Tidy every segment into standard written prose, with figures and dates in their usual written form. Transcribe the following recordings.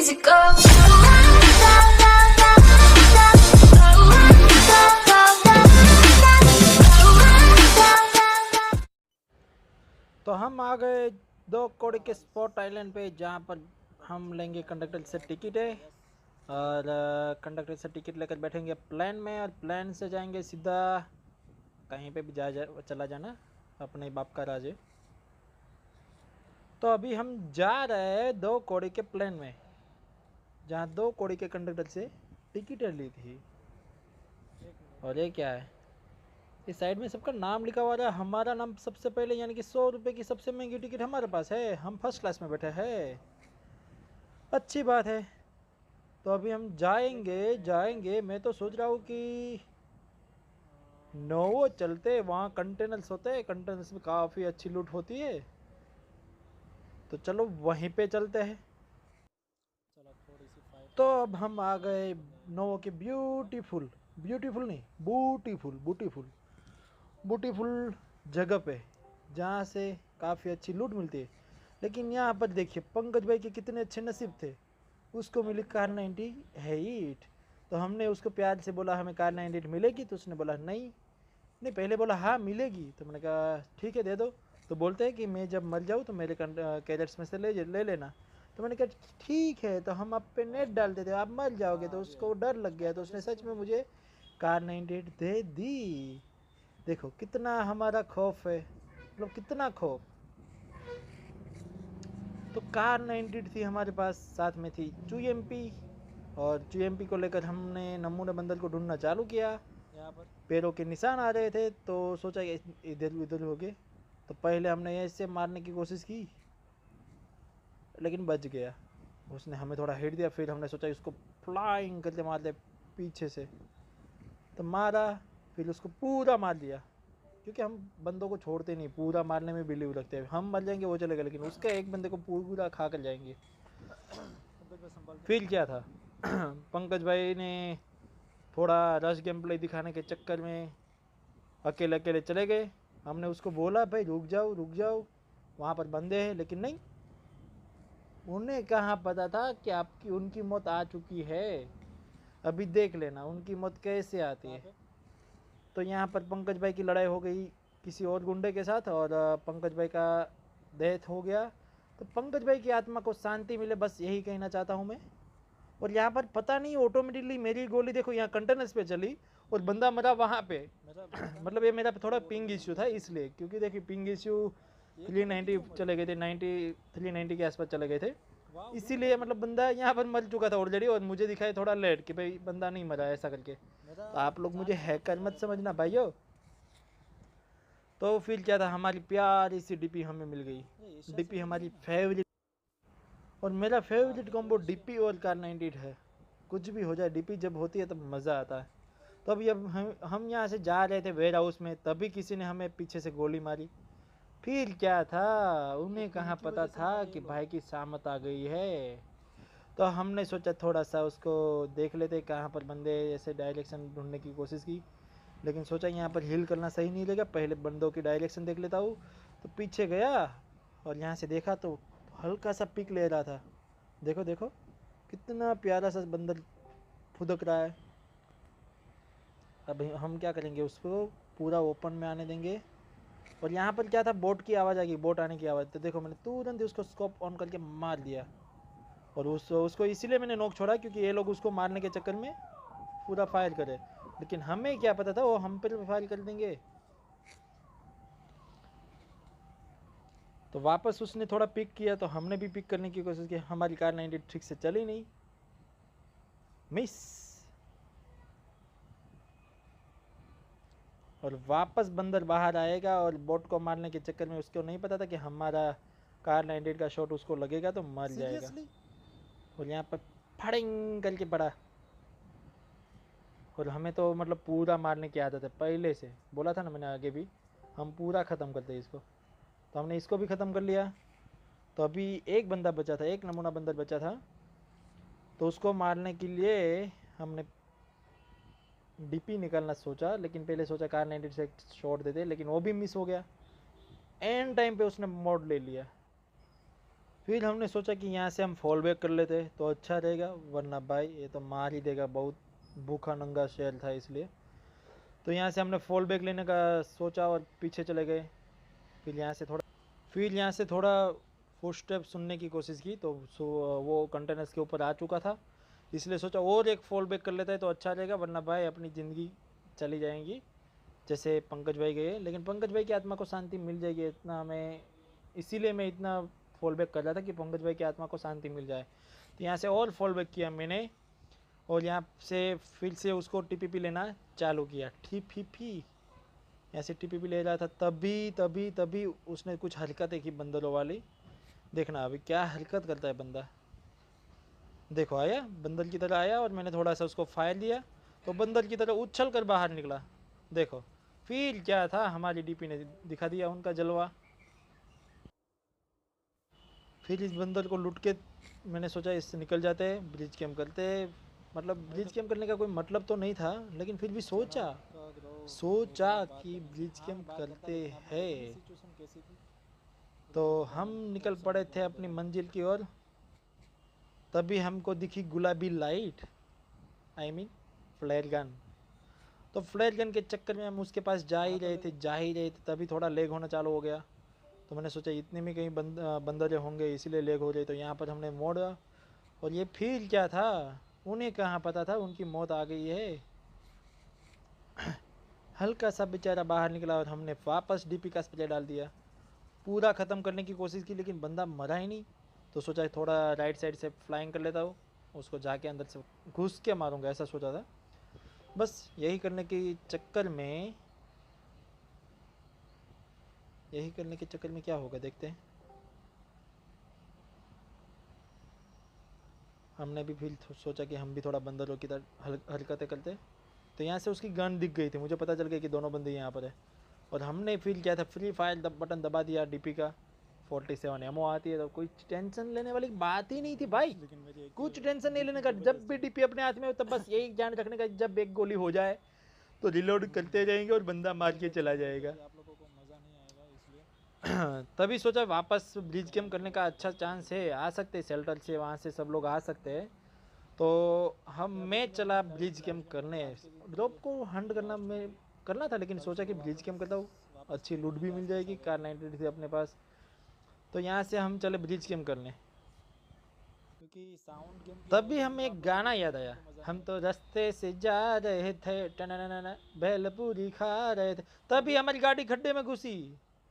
easy go. तो हम आ गए 2 कौड़ी के स्पॉट आइलैंड पे, जहाँ पर हम लेंगे कंडक्टर से टिकट है और कंडक्टर से टिकट लेकर बैठेंगे प्लेन में और प्लेन से जाएंगे सीधा कहीं पे भी चला जाना, अपने बाप का राज है। तो अभी हम जा रहे हैं 2 कौड़ी के प्लेन में, जहाँ 2 कौड़ी के कंडक्टर से टिकट ली थी। और ये क्या है, इस साइड में सबका नाम लिखा हुआ है, हमारा नाम सबसे पहले, यानी कि 100 रुपये की सबसे महंगी टिकट हमारे पास है, हम फर्स्ट क्लास में बैठे हैं। अच्छी बात है। तो अभी हम जाएंगे। मैं तो सोच रहा हूँ कि नोवो चलते, वहाँ कंटेनर्स होते हैं, कंटेनर्स में काफ़ी अच्छी लूट होती है, तो चलो वहीं पे चलते हैं। तो अब हम आ गए नोवो के ब्यूटीफुल नहीं, ब्यूटीफुल जगह पे, जहाँ से काफ़ी अच्छी लूट मिलती है। लेकिन यहाँ पर देखिए पंकज भाई के कितने अच्छे नसीब थे, उसको मिली कार 98। तो हमने उसको प्यार से बोला हमें कार 98 मिलेगी, तो उसने बोला नहीं, पहले बोला हाँ मिलेगी, तो मैंने कहा ठीक है दे दो। तो बोलते हैं कि मैं जब मर जाऊँ तो मेरे कैरेट्स में से ले लेना। तो मैंने कहा ठीक है, तो हम आप पे नेट डाल देते, आप मर जाओगे। तो उसको डर लग गया, तो उसने सच में मुझे कार 98 दे दी। देखो कितना हमारा खौफ है, मतलब कितना खौफ। तो कार 98 थी हमारे पास, साथ में थी चूएमपी, और चूएमपी को लेकर हमने नमूने बंदर को ढूंढना चालू किया। यहाँ पर पैरों के निशान आ रहे थे, तो सोचा इधर उधर हो गए, तो पहले हमने ऐसे मारने की कोशिश की, लेकिन बच गया। उसने हमें थोड़ा हिट दिया, फिर हमने सोचा इसको फ्लाइंग करके मार दे पीछे से, तो मारा, फिर उसको पूरा मार दिया, क्योंकि हम बंदों को छोड़ते नहीं, पूरा मारने में बिलीव रखते हैं। हम मर जाएंगे वो चलेगा, लेकिन उसका एक बंदे को पूरा खा कर जाएंगे। फिर क्या था पंकज भाई ने थोड़ा रश गेम प्ले दिखाने के चक्कर में अकेले अकेले चले गए। हमने उसको बोला भाई रुक जाओ, वहाँ पर बंदे हैं, लेकिन नहीं, उन्हें कहाँ पता था कि आपकी उनकी मौत आ चुकी है। अभी देख लेना उनकी मौत कैसे आती है। तो यहाँ पर पंकज भाई की लड़ाई हो गई किसी और गुंडे के साथ, और पंकज भाई का डेथ हो गया। तो पंकज भाई की आत्मा को शांति मिले, बस यही कहना चाहता हूँ मैं। और यहाँ पर पता नहीं ऑटोमेटिकली मेरी गोली देखो यहाँ कंटेनर्स पे चली और बंदा मरा वहाँ पे मतलब ये मेरा थोड़ा पिंग इश्यू था इसलिए, क्योंकि देखिए पिंग इश्यू 390 चले गए थे, 390 के आसपास चले गए थे, इसीलिए मतलब बंदा यहाँ पर मर चुका था ऑलरेडी, और मुझे दिखाई थोड़ा लेट कि भाई बंदा नहीं मरा ऐसा करके। तो आप लोग मुझे हैकर मत समझना भाइयों। तो फिर क्या था, हमारी प्यारी सी डीपी हमें मिल गई, डीपी हमारी फेवरेट, और मेरा फेवरेट कॉम्बो डीपी और कार 98 है। कुछ भी हो जाए, डीपी जब होती है तब मज़ा आता है। तो अभी अब हम यहाँ से जा रहे थे वेयर हाउस में, तभी किसी ने हमें पीछे से गोली मारी। फिर क्या था, उन्हें कहाँ पता था कि भाई की शामत आ गई है। तो हमने सोचा थोड़ा सा उसको देख लेते कहाँ पर बंदे, ऐसे डायरेक्शन ढूंढने की कोशिश की, लेकिन सोचा यहाँ पर हिल करना सही नहीं लगेगा, पहले बंदों की डायरेक्शन देख लेता हूँ। तो पीछे गया और यहाँ से देखा तो हल्का सा पिक ले रहा था। देखो देखो कितना प्यारा सा बंदर फुदक रहा है। अब हम क्या करेंगे, उसको पूरा ओपन में आने देंगे। और यहाँ पर क्या था, बोट की आवाज़ आ गई, बोट आने की आवाज़। तो देखो मैंने तुरंत उसको स्कोप ऑन करके मार दिया, और उसको इसीलिए मैंने नोक छोड़ा क्योंकि ये लोग उसको मारने के चक्कर में पूरा फायर करे, लेकिन हमें क्या पता था वो हम पर फायर कर देंगे। तो वापस उसने थोड़ा पिक किया, तो हमने भी पिक करने की कोशिश की, हमारी कार 90 ठीक से चली नहीं, मिस। और वापस बंदर बाहर आएगा, और बोट को मारने के चक्कर में उसको नहीं पता था कि हमारा कार 98 का शॉट उसको लगेगा तो मर जाएगा। और यहाँ पर फड़िंग करके पड़ा, और हमें तो मतलब पूरा मारने की आदत है, पहले से बोला था ना मैंने आगे भी, हम पूरा ख़त्म करते हैं इसको। तो हमने इसको भी ख़त्म कर लिया। तो अभी एक बंदा बचा था, एक नमूना बंदर बचा था, तो उसको मारने के लिए हमने डीपी निकालना सोचा, लेकिन पहले सोचा कार 90 से शॉट दे दे, लेकिन वो भी मिस हो गया। एंड टाइम पे उसने मोड ले लिया। फिर हमने सोचा कि यहाँ से हम फॉल बैक कर लेते तो अच्छा रहेगा, वरना भाई ये तो मार ही देगा, बहुत भूखा नंगा शेर था इसलिए। तो यहाँ से हमने फॉल बैक लेने का सोचा और पीछे चले गए। फिर यहाँ से थोड़ा फुट स्टेप सुनने की कोशिश की तो वो कंटेनर्स के ऊपर आ चुका था, इसलिए सोचा और एक फॉल बैक कर लेता है तो अच्छा रहेगा, वरना भाई अपनी ज़िंदगी चली जाएंगी जैसे पंकज भाई गए। लेकिन पंकज भाई की आत्मा को शांति मिल जाएगी इतना हमें, इसीलिए मैं इतना फॉल बैक कर रहा था कि पंकज भाई की आत्मा को शांति मिल जाए। तो यहाँ से और फॉल बैक किया मैंने और यहाँ से फिर से उसको टीपीपी लेना चालू किया। टीपीपी ऐसे टीपीपी ले रहा था, तभी तभी तभी उसने कुछ हरकतें की बंदरों वाली। देखना अभी क्या हरकत करता है बंदा। देखो आया, बंदर की तरह आया और मैंने थोड़ा सा उसको फायर दिया तो बंदर की तरह उछल कर बाहर निकला। देखो फिर क्या था, हमारी डीपी ने दिखा दिया उनका जलवा। फिर इस बंदर को लूट के मैंने सोचा इससे निकल जाते, ब्रिज कैम्प करते। मतलब ब्रिज कैम्प करने का कोई मतलब तो नहीं था, लेकिन फिर भी सोचा कि ब्रिज कैम्प करते हैं। तो हम निकल पड़े थे अपनी मंजिल की ओर, तभी हमको दिखी गुलाबी light, I mean flare gun. तो फ्लेयर गन के चक्कर में हम उसके पास जा ही रहे थे, तभी थोड़ा लेग होना चालू हो गया। तो मैंने सोचा इतने में कहीं बंदरे होंगे इसीलिए लेग हो रही, तो यहाँ पर हमने मोड़ा और ये फिर क्या था, उन्हें कहाँ पता था उनकी मौत आ गई है। हल्का सा बेचारा बाहर निकला और हमने वापस डीपी का स्प्रे डाल दिया। पूरा ख़त्म करने की कोशिश की लेकिन बंदा मरा ही नहीं। तो सोचा थोड़ा राइट साइड से फ्लाइंग कर लेता हूँ, उसको जाके अंदर से घुस के मारूंगा, ऐसा सोचा था। बस यही करने के चक्कर में क्या होगा देखते हैं। हमने भी फिर सोचा कि हम भी थोड़ा बंदरों की तरह हरकतें करते। तो यहाँ से उसकी गन दिख गई थी, मुझे पता चल गया कि दोनों बंदे यहाँ पर है। और हमने फिर क्या था, फ्री फायर बटन दबा दिया डीपी का। 47 एमओ आती है तो कोई टेंशन लेने वाली बात ही नहीं थी भाई, कुछ टेंशन नहीं लेने का। जब भी डीपी अपने हाथ में हो तब बस यही ध्यान रखने का, जब एक गोली हो जाए तो रिलोड करते जाएंगे और बंदा मार के चला जाएगा। तभी सोचा वापस ब्रिज कैम्प करने का अच्छा चांस है, आ सकते हैं शेल्टर से, वहाँ से सब लोग आ सकते हैं। तो मैं चला ब्रिज कैम्प करने। ड्रॉप को हंट करना था, लेकिन सोचा कि ब्रिज कैम्प करता हूँ, अच्छी लूट भी मिल जाएगी, कार 90 थी अपने पास। तो यहाँ से हम चले ब्रिज कैम्प करने। तभी हमें एक गाना याद आया, हम तो रास्ते से जा रहे थे, टनननन, भेलपूरी खा रहे थे, तभी हमारी गाड़ी खड्डे में घुसी।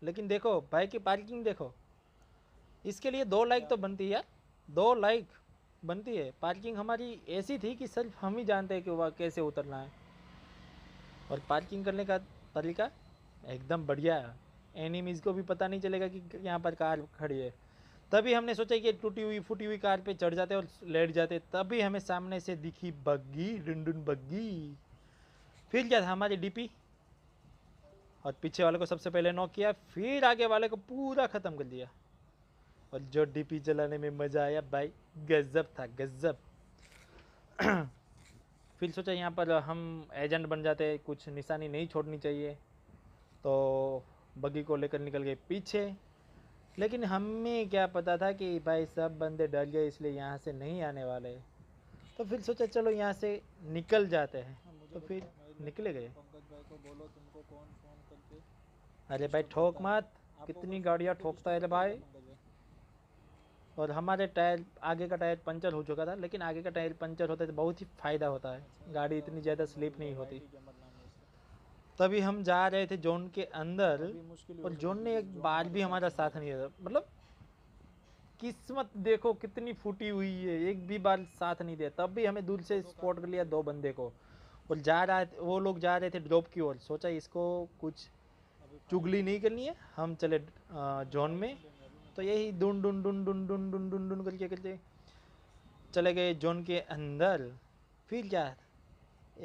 लेकिन देखो भाई की पार्किंग देखो, इसके लिए 2 लाइक तो बनती है यार, 2 लाइक बनती है। पार्किंग हमारी ऐसी थी कि सिर्फ हम ही जानते हैं कि वह कैसे उतरना है, और पार्किंग करने का तरीका एकदम बढ़िया है, एनिमीज़ को भी पता नहीं चलेगा कि यहाँ पर कार खड़ी है। तभी हमने सोचा कि टूटी हुई फूटी हुई कार पे चढ़ जाते और लेट जाते, तभी हमें सामने से दिखी बग्गी, डुंडुन बग्गी। फिर क्या था, हमारी डीपी, और पीछे वाले को सबसे पहले नॉक किया, फिर आगे वाले को पूरा ख़त्म कर दिया। और जो डीपी चलाने में मज़ा आया भाई, गजब था गजब। फिर सोचा यहाँ पर हम एजेंट बन जाते, कुछ निशानी नहीं छोड़नी चाहिए। तो बग्गी को लेकर निकल गए पीछे, लेकिन हमें क्या पता था कि भाई सब बंदे डर गए इसलिए यहाँ से नहीं आने वाले। तो फिर सोचा चलो यहाँ से निकल जाते हैं, तो फिर निकले गए। अरे भाई ठोक मत, कितनी गाड़ियाँ ठोकता है रे भाई। और हमारे टायर, आगे का टायर पंचर हो चुका था, लेकिन आगे का टायर पंचर होता है तो बहुत ही फ़ायदा होता है, गाड़ी इतनी ज़्यादा स्लिप नहीं होती। तभी हम जा रहे थे जोन के अंदर, और जोन ने एक बार भी हमारा साथ नहीं दिया। मतलब किस्मत देखो कितनी फूटी हुई है, एक भी बार साथ नहीं दिया। तब भी हमें दूर से स्पॉट कर लिया 2 बंदे को, और वो लोग जा रहे थे ड्रॉप की ओर। सोचा इसको कुछ चुगली नहीं करनी है, हम चले जोन में। तो यही डुन डुन डुन डुन डुन डुन डुन डुन करके करके चले गए जोन के अंदर। फिर क्या,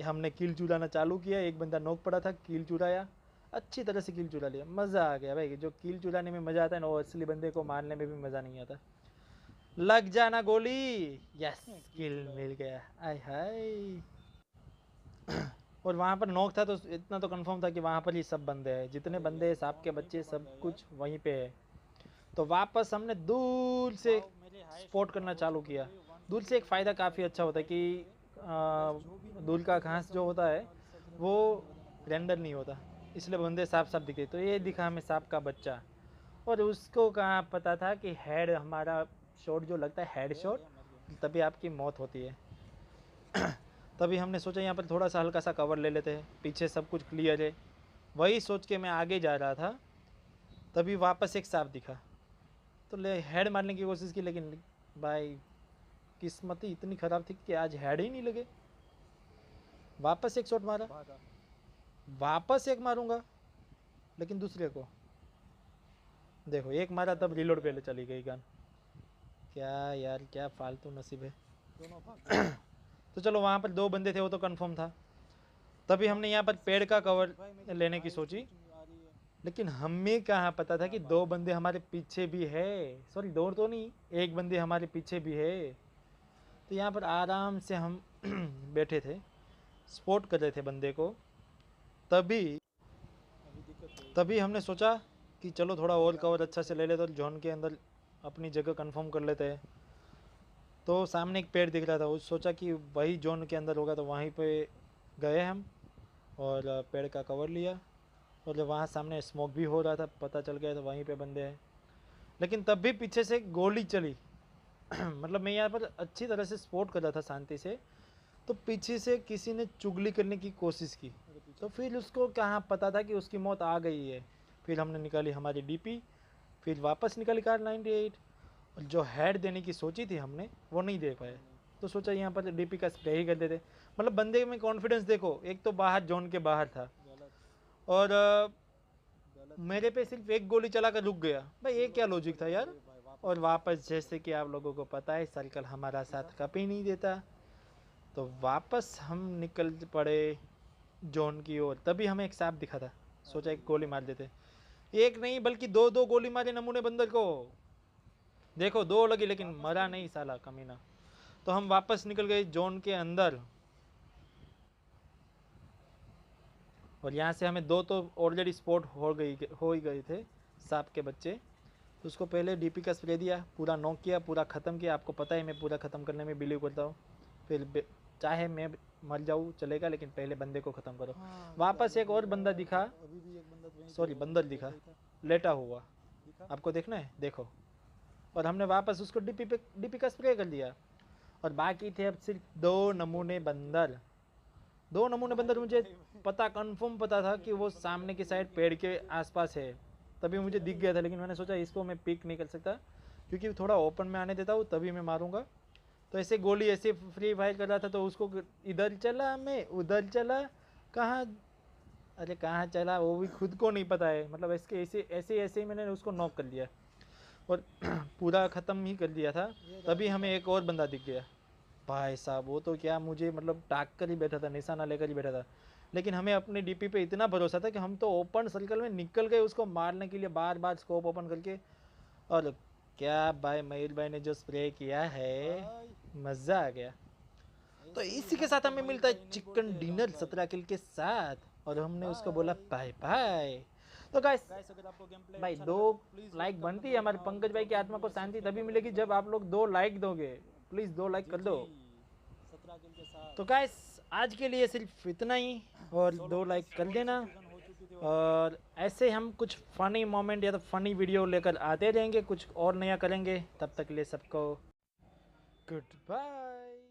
हमने किल चुराना चालू किया, एक बंदा नॉक पड़ा था, किल चुराया, अच्छी तरह से किल चुरा लिया। मज़ा आ गया भाई, जो किल चुराने में मज़ा आता है ना, वो असली बंदे को मारने में भी मज़ा नहीं आता। लग जाना गोली, यस किल मिल गया, आय हाय। और वहाँ पर नॉक था तो इतना तो कंफर्म था कि वहाँ पर ही सब बंदे हैं, जितने बंदे हैं सांप के बच्चे सब कुछ वहीं पे है। तो वापस हमने दूर से स्पॉट करना चालू किया। दूर से एक फ़ायदा काफ़ी अच्छा होता है कि दूर का घास जो होता है वो रेंडर नहीं होता, इसलिए बंदे साफ साफ दिखे। तो ये दिखा हमें सांप का बच्चा, और उसको कहाँ पता था कि हेड हमारा शॉट जो लगता है हेड शॉट, तभी आपकी मौत होती है। तभी हमने सोचा यहाँ पर थोड़ा सा हल्का सा कवर ले लेते हैं, पीछे सब कुछ क्लियर है। वही सोच के मैं आगे जा रहा था, तभी वापस एक सांप दिखा। तो ले हेड मारने की कोशिश की, लेकिन भाई किस्मत ही इतनी ख़राब थी कि आज हेड ही नहीं लगे। वापस एक शॉट मारा, वापस एक मारूंगा, लेकिन दूसरे को देखो एक मारा तब रिलोड पहले चली गई गन। क्या यार, क्या फालतू नसीब है। तो चलो वहाँ पर 2 बंदे थे, वो तो कंफर्म था। तभी हमने यहाँ पर पेड़ का कवर लेने की सोची, लेकिन हमें कहाँ पता था कि 2 बंदे हमारे पीछे भी है। सॉरी 2 तो नहीं, 1 बंदे हमारे पीछे भी है। तो यहाँ पर आराम से हम बैठे थे, स्पॉट कर रहे थे बंदे को। तभी हमने सोचा कि चलो थोड़ा और कवर अच्छा से ले लेते और जोन के अंदर अपनी जगह कंफर्म कर लेते हैं। तो सामने एक पेड़ दिख रहा था, उस सोचा कि वही जोन के अंदर होगा, तो वहीं पे गए हम और पेड़ का कवर लिया। और जब वहाँ सामने स्मोक भी हो रहा था, पता चल गया तो वहीं पे बंदे हैं। लेकिन तब भी पीछे से गोली चली। मतलब मैं यहाँ पर अच्छी तरह से स्पॉट कर रहा था शांति से, तो पीछे से किसी ने चुगली करने की कोशिश की। तो फिर उसको कहाँ पता था कि उसकी मौत आ गई है। फिर हमने निकाली हमारी डीपी, फिर वापस निकाली कार 98, और जो हेड देने की सोची थी हमने वो नहीं दे पाए। तो सोचा यहाँ पर डीपी का स्प्रे ही कर देते। मतलब बंदे में कॉन्फिडेंस देखो, एक तो बाहर जोन के बाहर था, और मेरे पे सिर्फ एक गोली चला कर रुक गया। भाई ये क्या लॉजिक था यार। और वापस जैसे कि आप लोगों को पता है सर्कल हमारा साथ कभी नहीं देता, तो वापस हम निकल पड़े जोन की ओर। तभी हमें एक सांप दिखा था, सोचा एक गोली मार देते। एक नहीं बल्कि 2 गोली मारे नमूने बंदर को। देखो 2 लगी लेकिन मरा नहीं साला कमीना। तो हम वापस निकल गए जोन के अंदर, और यहाँ से हमें 2 तो ऑलरेडी स्पॉट हो ही गए थे सांप के बच्चे। तो उसको पहले डीपी का स्प्रे दिया, पूरा नॉक किया, पूरा ख़त्म किया। आपको पता है मैं पूरा ख़त्म करने में बिलीव करता हूँ। फिर चाहे मैं मर जाऊँ चलेगा, लेकिन पहले बंदे को ख़त्म करो। वापस एक और बंदा दिखा, सॉरी बंदर दिखा लेटा हुआ, आपको देखना है देखो। और हमने वापस उसको डीपी का स्प्रे कर दिया, और बाकी थे अब सिर्फ 2 नमूने बंदर। 2 नमूने बंदर मुझे पता कंफर्म पता था कि वो सामने की साइड पेड़ के आसपास है, तभी मुझे दिख गया था। लेकिन मैंने सोचा इसको मैं पिक नहीं कर सकता, क्योंकि थोड़ा ओपन में आने देता हूँ तभी मैं मारूंगा। तो ऐसे गोली ऐसे फ्री फायर कर रहा था, तो उसको इधर चला मैं उधर चला, कहाँ अरे कहाँ चला वो भी खुद को नहीं पता है। मतलब इसके ऐसे ऐसे ऐसे ही मैंने उसको नॉक कर दिया और पूरा ख़त्म ही कर दिया था। तभी हमें एक और बंदा दिख गया। भाई साहब वो तो क्या, मुझे मतलब टाक कर ही बैठा था, निशाना लेकर ही बैठा था। लेकिन हमें अपने डीपी पे इतना भरोसा था कि हम तो ओपन सर्कल में निकल गए उसको मारने के लिए, बार बार स्कोप ओपन करके। और क्या भाई मयूर भाई ने जो स्प्रे किया है, मज़ा आ गया। तो इसी के साथ हमें मिलता है चिकन डिनर 17 किल के साथ, और हमने उसको बोला बाय बाय। तो गाइस भाई 2 लाइक बनती है, हमारे पंकज भाई की आत्मा को शांति तभी मिलेगी जब आप लोग 2 लाइक दोगे। प्लीज़ 2 लाइक कर दो। तो गाइस आज के लिए सिर्फ इतना ही, और 2 लाइक कर देना। और ऐसे हम कुछ फ़नी मोमेंट या तो फ़नी वीडियो लेकर आते रहेंगे, कुछ और नया करेंगे। तब तक के लिए सबको गुड बाय।